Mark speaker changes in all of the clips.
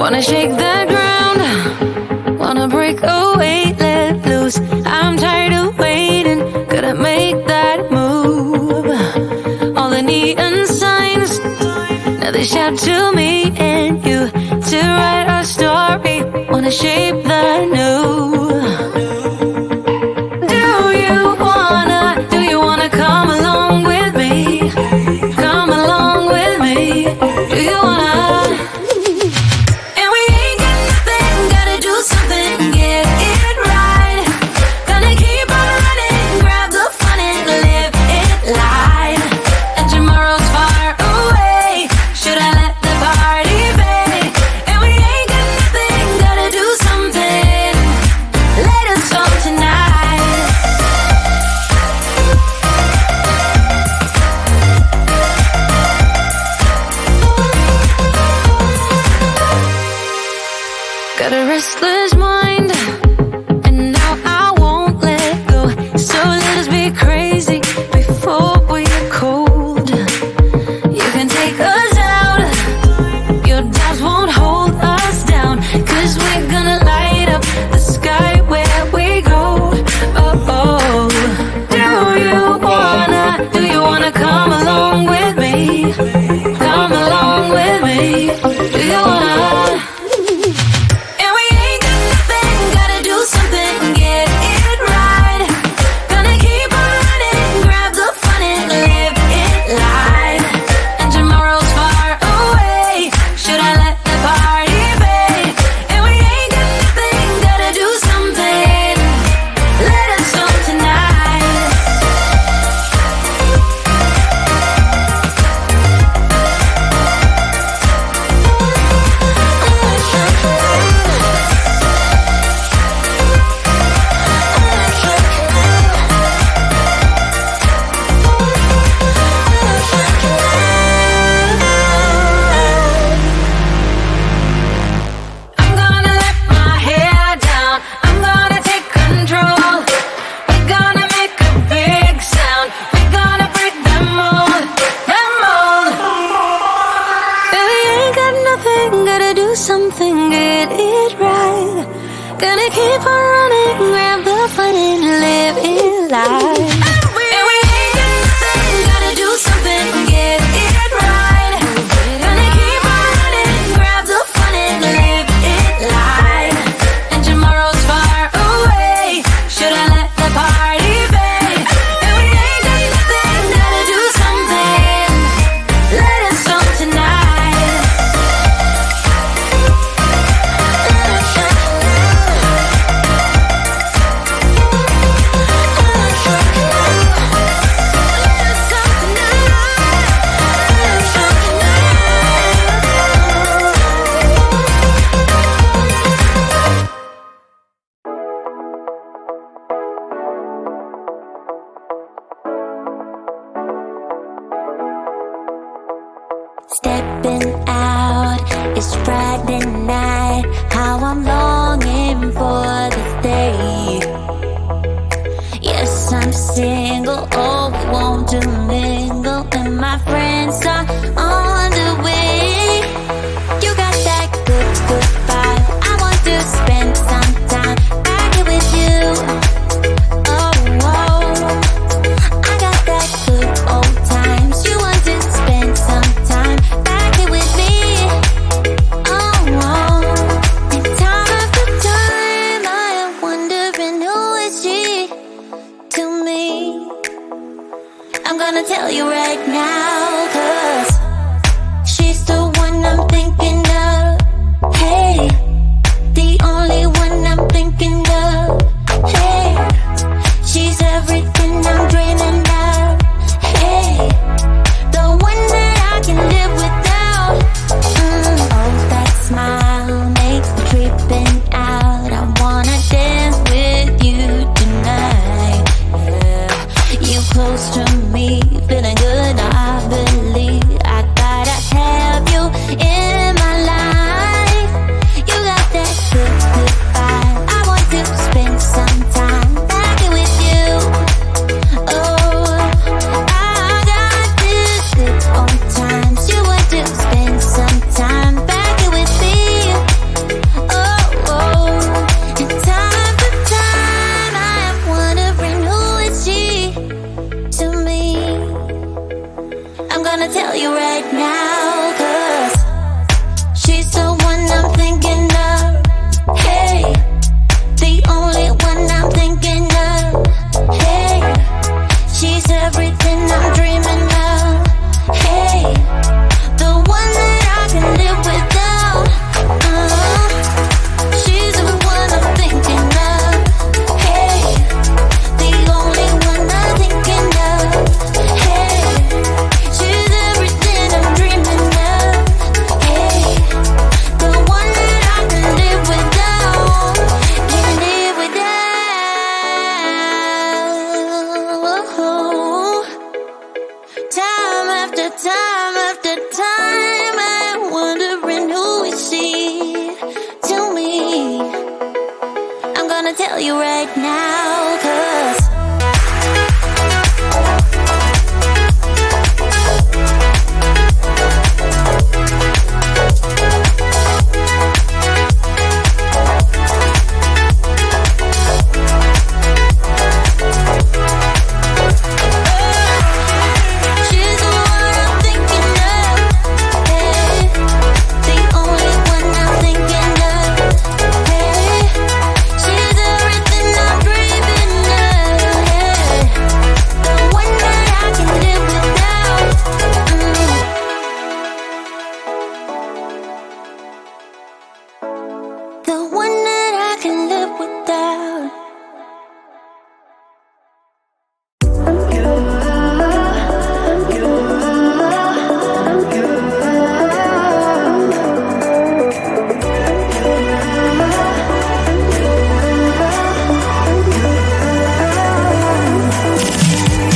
Speaker 1: Wanna shake the ground, wanna break away, let loose. I'm tired of waiting, gotta make that move. All the neon signs, now they shout to me and you to write our story. Wanna shape the new. Do you wanna come along with me? Come along with me. Do you wanna? And we ain't got nothing, gotta do something, get it right. Gonna keep on running, grab the fun and live it live. And tomorrow's far away, should I let the party fade? And we ain't got nothing, gotta do something, let us on tonight. Got a restless mind, and now I won't let go. So let us be crazy before we get cold. You can take us out, your doubts won't hold us down. 'Cause we're gonna light up the sky where we go. Oh, oh. Do you wanna come along with me? Come along with me. Do you wanna? And we ain't got nothing, gotta do something, get it right. Gonna keep on running, grab the fun and live it live. And tomorrow's far away, should I let the party fade? And we ain't got nothing, gotta do something, let us on tonight. I'm gonna let my hair down, I'm gonna take control. We're gonna make a big sound, we're gonna break the mold, the mold. And we ain't got nothing, gotta do something, get it right. Gonna keep on running, grab the fun and live it live. And we ain't got nothing, gotta do something, get it right. Gonna keep on running, grab the fun and live it live. And tomorrow's far away, should I let the party fade? And we ain't got nothing, gotta do something, let us on tonight.
Speaker 2: Stepping out, it's Friday night. How I'm longing for this day. Yes, I'm single, oh, we want to mingle, and my friends are on the way. You got that good, good vibe. I want to spend some time back here with you. Oh, oh, I got that good old times. You want to spend some time back here with me. Oh, oh, and time after time I am wondering who is she to me. I'm gonna tell you right now, 'cause she's the one I'm thinking of. Hey, the only one I'm thinking of. Hey, she's everything I'm dreaming of. Hey, the one that I can live without. Oh, that smile makes me tripping out. I wanna dance with you tonight. Yeah, you close to me, feeling good. I believe I gotta have you in my life. You got that good, good vibe. I want to spend some time back here with you. Oh, I got this good old times. You want to spend some time back here with me. gonna tell you right now, 'cause she's the one I'm thinking of. Hey, the only one I'm thinking of. Hey, she's everything I'm dreaming of. Hey, the one that I can live without. She's the one I'm thinking of. Hey, the only one I'm thinking of. Hey, she's everything I'm dreaming of. Hey, the one that I can live without. Can live without. Time after time after time, I'm wondering who is she to me. I'm gonna tell you right now, 'cause she's the one I'm thinking of. Hey, the only one I'm thinking of. Hey, she's everything I'm dreaming of. Hey, the one that I can live without. The one that I can live without.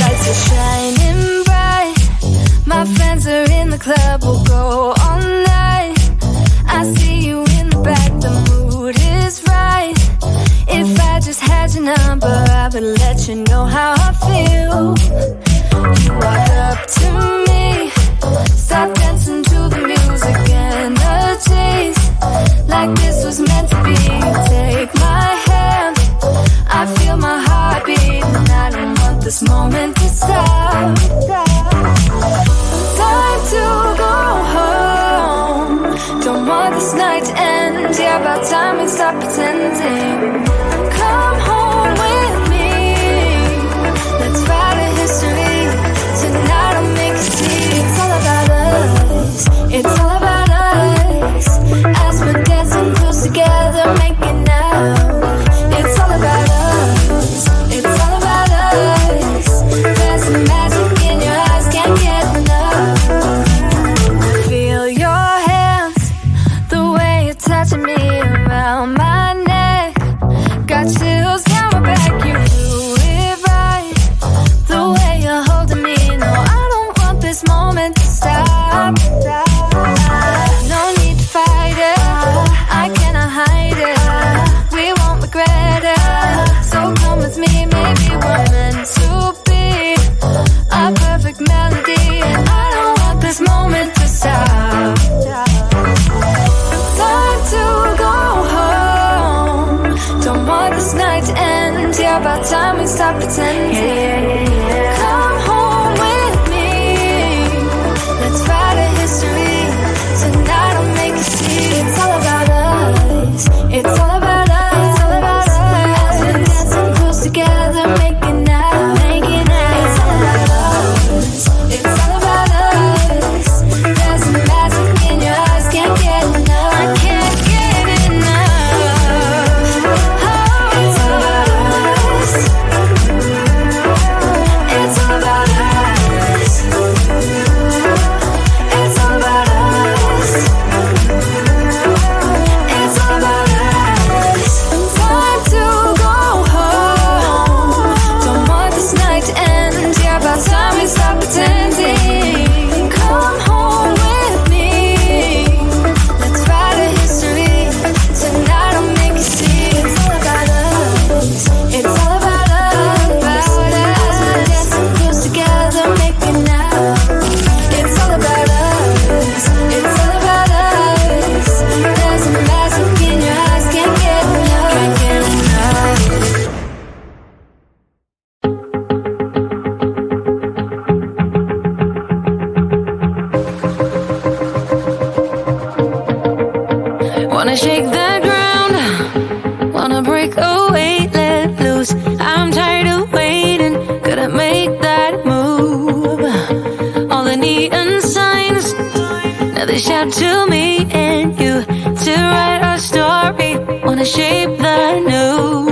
Speaker 1: Lights are shining bright. My friends are in the club, we'll go all night. I see you in the back, the mood is right. If I just had your number, I would let you know how I feel. You walk up to me, start dancing to the music and the chase. Like this was meant to be. Take my hand, I feel my heart beat, and I don't want this moment to stop. Time to go home. Don't want this night to end. Yeah, about time we stop pretending. Come home with me. Let's write a history. Tonight I'll make you see. It's all about us. It's all about us. As we're dancing close together, making out. It's all about us. It's all about us. There's some magic in your eyes, can't get enough. Feel your hands, the way you're touching me around my neck. Got chills down my back, you do it right. The way you're holding me, no, I don't want this moment to stop. No need to fight it, I cannot hide it. We won't regret it, so come with me, maybe we're meant to be. A perfect melody, and I don't want this moment to stop. Time to go home. Don't want this night to end. Yeah, about time we stop pretending. Come home with me. Let's write a history. Tonight I'll make you see. It's all about us. It's all about us. It's all about us. As we're dancing close together, making out, making out. It's all about us. It's all about us. There's some magic in your eyes, can't get enough. I can't get enough. Oh, it's all about us. Wanna shake the ground, wanna break away, let loose. I'm tired of waiting, gotta make that move. All the neon signs, now they shout to me and you to write our story. Wanna shape the news.